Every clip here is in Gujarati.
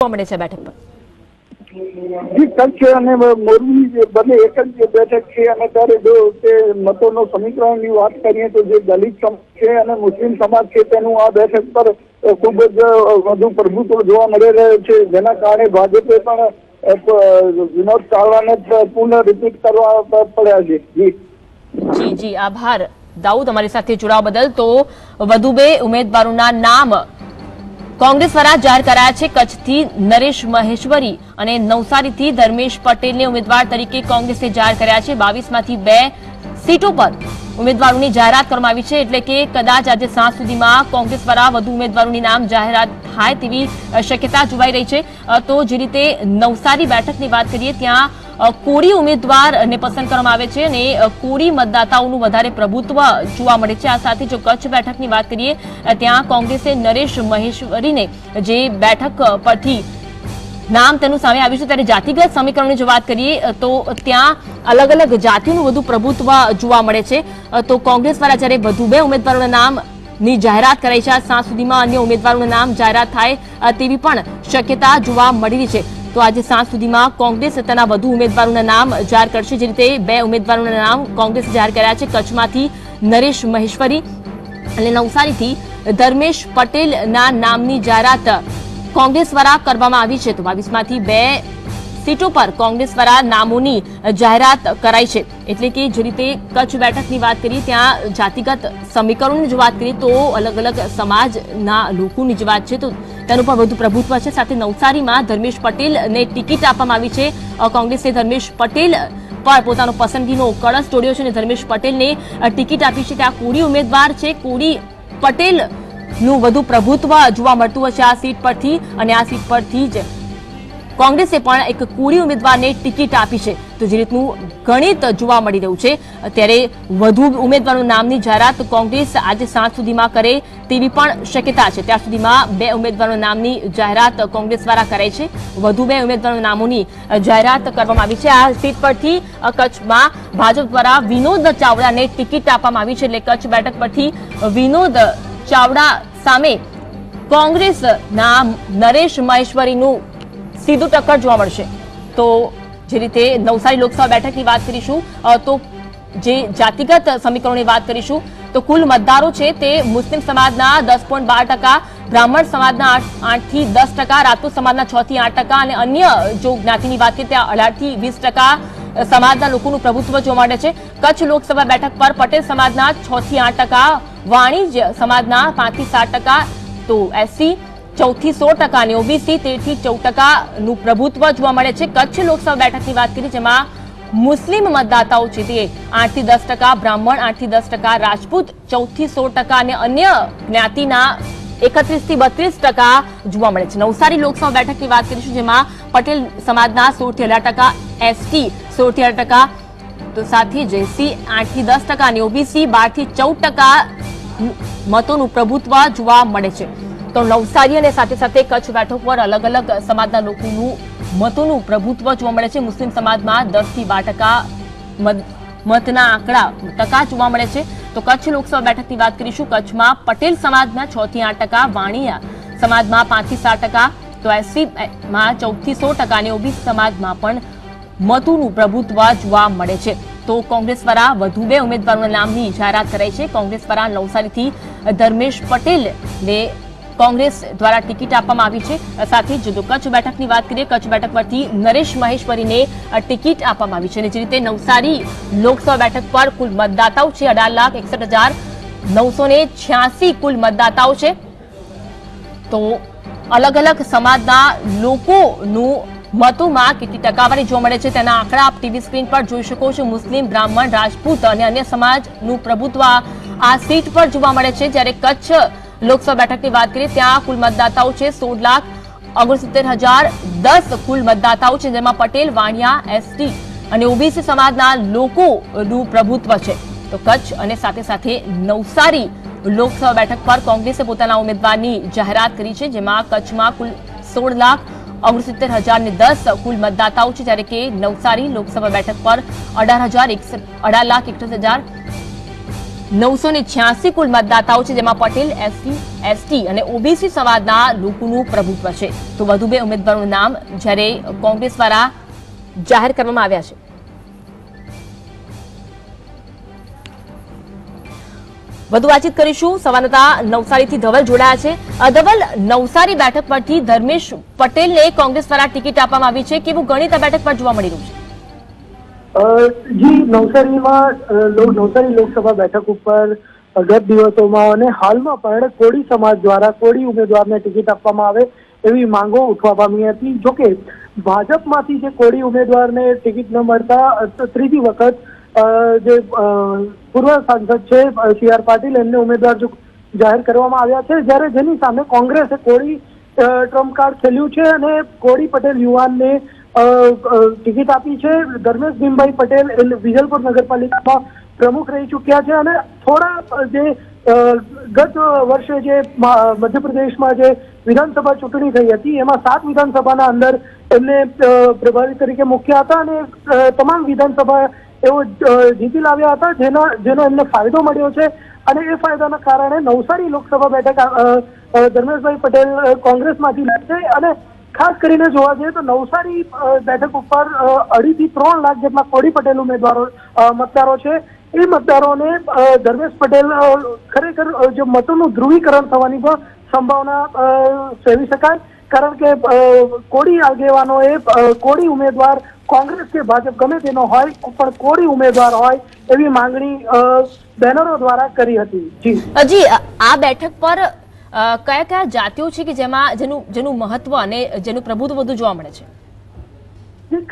જોવા મળે છે બેઠક પર? કચ્છ અને મોરબી બંને એક જ બેઠક છે અને ત્યારે જો તે મતોનો સમીકરણની વાત કરીએ તો જે દલિત સમાજ છે અને મુસ્લિમ સમાજ છે તેનું આ બેઠક પર ખૂબ જ વધુ પ્રભુત્વ જોવા મળી રહ્યું છે, જેના કારણે ભાજપે પણ વિનોદ ચાવડાને પુનઃ રિપીટ કરવા પડ્યા છે. જી જી, આભાર દાઉદ અમારી સાથે જોડાવા બદલ. તો વધુ 2 ઉમેદવારોના નામ કોંગ્રેસ દ્વારા જાહેર કરાયા છે. કચ્છથી નરેશ મહેશ્વરી અને નવસારીથી ધર્મેશ પટેલને ઉમેદવાર તરીકે કોંગ્રેસે જાહેર કર્યા છે. 22માંથી 2 સીટો પર ઉમેદવારોની જાહેરાત કરવામાં આવી છે, એટલે કે કદાચ આજે સાંજ સુધીમાં કોંગ્રેસ દ્વારા વધુ ઉમેદવારોની નામ જાહેરાત થાય તેવી શક્યતા જોવાઈ રહી છે. તો જે રીતે નવસારી બેઠકની વાત કરીએ ત્યાં કોળી ઉમેદવારને પસંદ કરવામાં આવે છે અને કોળી મતદાતાઓનું વધારે પ્રભુત્વ જોવા મળે છે. આ સાથે જો કચ્છ બેઠકની વાત કરીએ ત્યાં કોંગ્રેસે નરેશ મહેશ્વરીને જે બેઠક પરથી નામ તેનું સામે આવ્યું છે, ત્યારે જાતિગત સમીકરણની જો વાત કરીએ તો ત્યાં અલગ અલગ જાતિઓનું વધુ પ્રભુત્વ જોવા મળે છે. તો કોંગ્રેસ દ્વારા જ્યારે વધુ 2 ઉમેદવારોના નામની જાહેરાત કરાઈ છે, સાંજ સુધીમાં અન્ય ઉમેદવારોના નામ જાહેરાત થાય તેવી પણ શક્યતા જોવા મળી રહી છે. તો આજે સાંજ સુધીમાં કોંગ્રેસ તેના વધુ ઉમેદવારોના નામ જાહેર કરશે. જે રીતે 2 ઉમેદવારોના નામ કોંગ્રેસે જાહેર કર્યા છે. કચ્છમાંથી નરેશ મહેશ્વરી અને નવસારીથી ધર્મેશ પટેલના નામની જાહેરાત કોંગ્રેસ દ્વારા કરવામાં આવી છે. તો 22માંથી 2 સીટો પર કોંગ્રેસ દ્વારા નામોની જાહેરાત કરાઈ છે. એટલે કે જે રીતે કચ્છ બેઠકની વાત કરીએ ત્યાં જાતિગત સમીકરણોની જો વાત કરીએ તો અલગ અલગ સમાજના લોકોની જે વાત છે તો તેનું પણ વધુ પ્રભુત્વ છે. સાથે નવસારીમાં ધર્મેશ પટેલને ટિકિટ આપવામાં આવી છે. કોંગ્રેસે ધર્મેશ પટેલ પર પોતાનો પસંદગીનો કળશ તોડ્યો છે અને ધર્મેશ પટેલને ટિકિટ આપી છે. ત્યાં કોળી ઉમેદવાર છે, કોળી પટેલનું વધુ પ્રભુત્વ જોવા મળતું હશે આ સીટ પરથી અને આ સીટ પરથી જ કોંગ્રેસે પણ એક કોળી ઉમેદવારને ટિકિટ આપી છે. તો જે રીતનું ગણિત જોવા મળી રહ્યું છે ત્યારે વધુ ઉમેદવારોના નામની જાહેરાત કોંગ્રેસ આજે સાંજ સુધીમાં કરે તેવી પણ શક્યતા છે. ત્યાં સુધીમાં 2 ઉમેદવારોના નામની જાહેરાત કોંગ્રેસ દ્વારા કરાઈ છે. વધુ 2 ઉમેદવારોના નામોની જાહેરાત કરવામાં આવી છે. આ સીટ પરથી કચ્છમાં ભાજપ દ્વારા વિનોદ ચાવડાને ટિકિટ આપવામાં આવી છે. એટલે કચ્છ બેઠક પરથી વિનોદ ચાવડા સામે કોંગ્રેસના નરેશ મહેશ્વરીનું સીધું ટક્કર જોવા મળશે. તો જે રીતે નવસારી લોકસભા બેઠકની વાત કરીશું તો જે જાતિગત સમીકરણોની વાત કરીશું તો કુલ મતદારો છે તે મુસ્લિમ સમાજના 10.12%, બ્રાહ્મણ સમાજના 8 થી 10%, રાજપૂત સમાજના 6 થી 8% અને અન્ય જો જ્ઞાતિની વાત કરીએ ત્યાં 18 થી 20% સમાજના લોકોનું પ્રભુત્વ જોવા મળે છે. કચ્છ લોકસભા બેઠક પર પટેલ સમાજના 6 થી 8%, વાણિજ્ય સમાજના 5 થી 7%, તો SC 14 થી 16% અને ઓબીસી 13 થી 14% નું પ્રભુત્વ જોવા મળે છે. કચ્છ લોકસભા બેઠકની વાત કરીએ જેમાં મુસ્લિમ મતદાતાઓ છે તે 8 થી 10%, બ્રાહ્મણ 8 થી 10%, રાજપૂત 14 થી 16% અને અન્ય જ્ઞાતિના 31 થી 32% જોવા મળે છે. નવસારી લોકસભા બેઠકની વાત કરીશું જેમાં પટેલ સમાજના 16 થી 18%, ST 16 થી 18%, તો સાથે જ SC 8 થી 10% અને ઓબીસી 12 થી 14% મતોનું પ્રભુત્વ જોવા મળે છે. તો નવસારી અને સાથે સાથે કચ્છ બેઠક પર અલગ અલગ સમાજના લોકોનું મતોનું પ્રભુત્વ જોવા મળે છે. મુસ્લિમ સમાજમાં 10 થી 12% મતના આંકડા જોવા મળે છે. તો કચ્છ લોકસભા બેઠકની વાત કરીશું. કચ્છમાં પટેલ સમાજના 6 થી 8%, વાણિયા સમાજમાં 5 થી 7%, તો SC માં 14 થી 16% અને ઓબીસી સમાજમાં પણ મતોનું પ્રભુત્વ જોવા મળે છે. તો કોંગ્રેસ દ્વારા વધુ 2 ઉમેદવારોના નામની જાહેરાત કરાઈ છે. કોંગ્રેસ દ્વારા નવસારીથી ધર્મેશ પટેલને કોંગ્રેસ દ્વારા ટિકિટ આપવામાં આવી છે. સાથે જ જો કચ્છ બેઠકની વાત કરીએ કચ્છ બેઠક પરથી નરેશ મહેશ્વરીને ટિકિટ આપવામાં આવી છે. અને જે રીતે નવસારી લોકસભા બેઠક પર કુલ મતદાતાઓ છે 18,61,986 કુલ મતદાતાઓ છે. તો અલગ અલગ સમાજના લોકોનું મતોમાં કેટલી ટકાવારી જોવા મળે છે તેના આંકડા આપ ટીવી સ્ક્રીન પર જોઈ શકો છો. મુસ્લિમ, બ્રાહ્મણ, રાજપૂત અને અન્ય સમાજનું પ્રભુત્વ આ સીટ પર જોવા મળે છે. જ્યારે કચ્છ લોકસભા બેઠકની વાત કરીએ ત્યાં કુલ મતદાતાઓ છે 16,69,010 કુલ મતદાતાઓ છે જેમાં પટેલ, વાણિયા, ST અને ઓબીસી સમાજના લોકોનું પ્રભુત્વ છે. તો કચ્છ અને સાથે સાથે નવસારી લોકસભા બેઠક પર કોંગ્રેસે પોતાના ઉમેદવારની જાહેરાત કરી છે જેમાં કચ્છમાં કુલ 16,69,010 કુલ મતદાતાઓ છે જ્યારે કે નવસારી લોકસભા બેઠક પર 18,61,000 986 કુલ મતદાતાઓ છે, જેમાં પટેલ, એસટી અને ઓબીસી સમાજના લોકોનું પ્રભુત્વ છે. તો વધુ 2 ઉમેદવારોનું નામ જ્યારે કોંગ્રેસ દ્વારા જાહેર કરવામાં આવ્યા છે. વધુ વાતચીત કરીશું. સંવાદદાતા નવસારીથી ધવલ જોડાયા છે. ધવલ, નવસારી બેઠક પરથી ધર્મેશ પટેલને કોંગ્રેસ દ્વારા ટિકિટ આપવામાં આવી છે. કેવું ગણિત આ બેઠક પર જોવા મળી રહ્યું છે? જી, નવસારી લોકસભા બેઠક ઉપર ગત દિવસોમાં અને હાલમાં પણ કોળી સમાજ દ્વારા કોળી ઉમેદવારને ટિકિટ આપવામાં આવે એવી માંગો ઉઠવા પામી હતી. જોકે ભાજપમાંથી જે કોળી ઉમેદવારને ટિકિટ ન મળતા ત્રીજી વખત જે પૂર્વ સાંસદ છે CR પાટીલ એમને ઉમેદવાર જાહેર કરવામાં આવ્યા છે, જ્યારે જેની સામે કોંગ્રેસે કોળી ટ્રમ્પ કાર્ડ ખેલ્યું છે અને કોળી પટેલ યુવાનને ટિકિટ આપી છે. ધર્મેશ ભીમભાઈ પટેલ વિજલપુર નગરપાલિકામાં પ્રમુખ રહી ચૂક્યા છે અને થોડા જે ગત વર્ષે જે મધ્યપ્રદેશમાં જે વિધાનસભા ચૂંટણી થઈ હતી એમાં 7 વિધાનસભાના અંદર એમને પ્રભારી તરીકે મૂક્યા હતા અને તમામ વિધાનસભા એવો જીતી લાવ્યા હતા, જેનો એમને ફાયદો મળ્યો છે અને એ ફાયદાના કારણે નવસારી લોકસભા બેઠક ધર્મેશભાઈ પટેલ કોંગ્રેસમાંથી લડશે. અને ખાસ કરીને જોવા જઈએ તો નવસારી બેઠક ઉપર 2.5 થી 3 લાખ જેટલા કોળી પટેલ મતદારો છે. એ મતદારોને ધર્મેશ પટેલ ખરેખર જે મતોનું ધ્રુવીકરણ થવાની પણ સંભાવના સેવી શકાય, કારણ કે કોળી આગેવાનોએ કોળી ઉમેદવાર કોંગ્રેસ કે ભાજપ ગમે તેનો હોય પણ કોળી ઉમેદવાર હોય એવી માંગણી બેનરો દ્વારા કરી હતી. જી, આ બેઠક પર કયા કયા જાતિઓ છે કે જેનું મહત્વ અને જેનું પ્રભુત્વ વધુ જોવા મળે છે?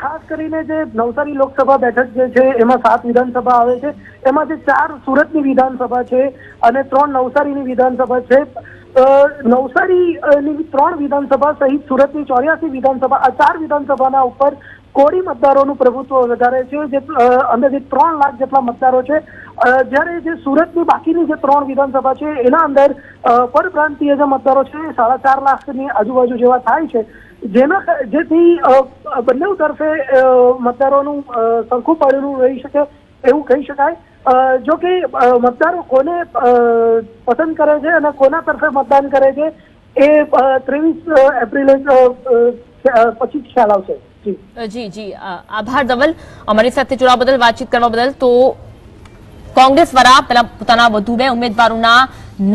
ખાસ કરીને જે નવસારી લોકસભા બેઠક જે છે એમાં 7 વિધાનસભા આવે છે, એમાં જે 4 સુરતની વિધાનસભા છે અને 3 નવસારીની વિધાનસભા છે. નવસારીની 3 વિધાનસભા સહિત સુરતની 84 વિધાનસભા, આ 4 વિધાનસભાના ઉપર કોળી મતદારોનું પ્રભુત્વ વધારે છે, જે અંદાજે 3 લાખ જેટલા મતદારો છે. જ્યારે જે સુરતની બાકીની જે 3 વિધાનસભા છે એના અંદર પરપ્રાંતીય જે મતદારો છે 4.5 લાખની આજુબાજુ જેવા થાય છે, જેથી બંને તરફે મતદારોનું સરખું પડેલું રહી શકે એવું કહી શકાય. જો કે મતદારો કોને પસંદ કરે છે અને કોના તરફે મતદાન કરે છે એ 23 એપ્રિલે પછી ખ્યાલ આવશે. જી, આભાર ધવલ, અમારી સાથે જોડાવા બદલ, વાતચીત કરવા બદલ. તો કોંગ્રેસ દ્વારા પહેલા પોતાના વધુ 2 ઉમેદવારોના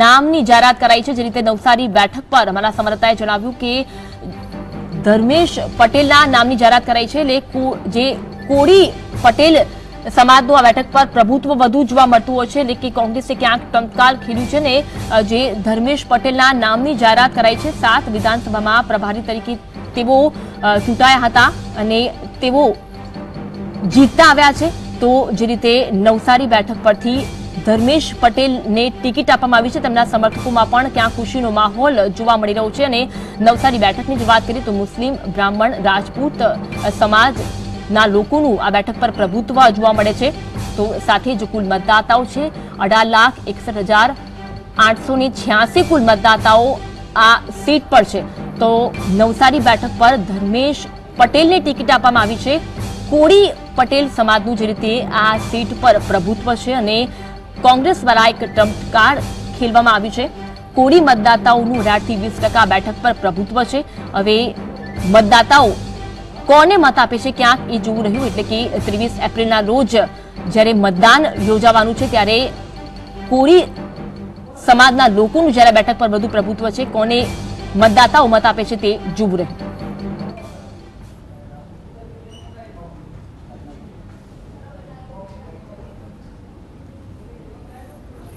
નામની જાહેરાત કરાઈ છે. જે રીતે નવસારી બેઠક પર અમારા સંવાદદાતાએ જણાવ્યું કે ધર્મેશ પટેલના નામની જાહેરાત કરાઈ છે. જે કોળી પટેલ સમાજનું આ બેઠક પર પ્રભુત્વ વધુ જોવા મળતું હોય છે, એટલે કે કોંગ્રેસે ક્યાંક ટંકાલ ખેલ્યું છે ને જે ધર્મેશ પટેલના નામની જાહેરાત કરાઈ છે. 7 વિધાનસભામાં પ્રભારી તરીકે તેઓ ચૂંટાયા હતા અને તેઓ જીતતા આવ્યા છે. તો જે રીતે નવસારી બેઠક પરથી ધર્મેશ પટેલને ટિકિટ આપવામાં આવી છે, તેમના સમર્થકોમાં પણ ક્યાં ખુશીનો માહોલ જોવા મળી રહ્યો છે. અને નવસારી બેઠકની જો વાત કરીએ તો મુસ્લિમ, બ્રાહ્મણ, રાજપૂત સમાજના લોકોનું આ બેઠક પર પ્રભુત્વ જોવા મળે છે. તો સાથે જ કુલ મતદાતાઓ છે 18,61,886 કુલ મતદાતાઓ આ સીટ પર છે. તો નવસારી બેઠક પર ધર્મેશ પટેલને ટિકિટ આપવામાં આવી છે. કોળી પટેલ સમાજનું જે રીતે આ સીટ પર પ્રભુત્વ છે અને કોંગ્રેસ દ્વારા એક ટ્રમ્પ કાર્ડ ખેલવામાં આવ્યું છે. કોળી મતદાતાઓનું 18 થી 20% બેઠક પર પ્રભુત્વ છે. હવે મતદાતાઓ કોને મત આપે છે ક્યાંક એ જોવું રહ્યું, એટલે કે 23 એપ્રિલના રોજ જ્યારે મતદાન યોજાવાનું છે ત્યારે કોળી સમાજના લોકોનું જ્યારે બેઠક પર વધુ પ્રભુત્વ છે, કોને મતદાતાઓ મત આપે છે તે જોવું રહ્યું.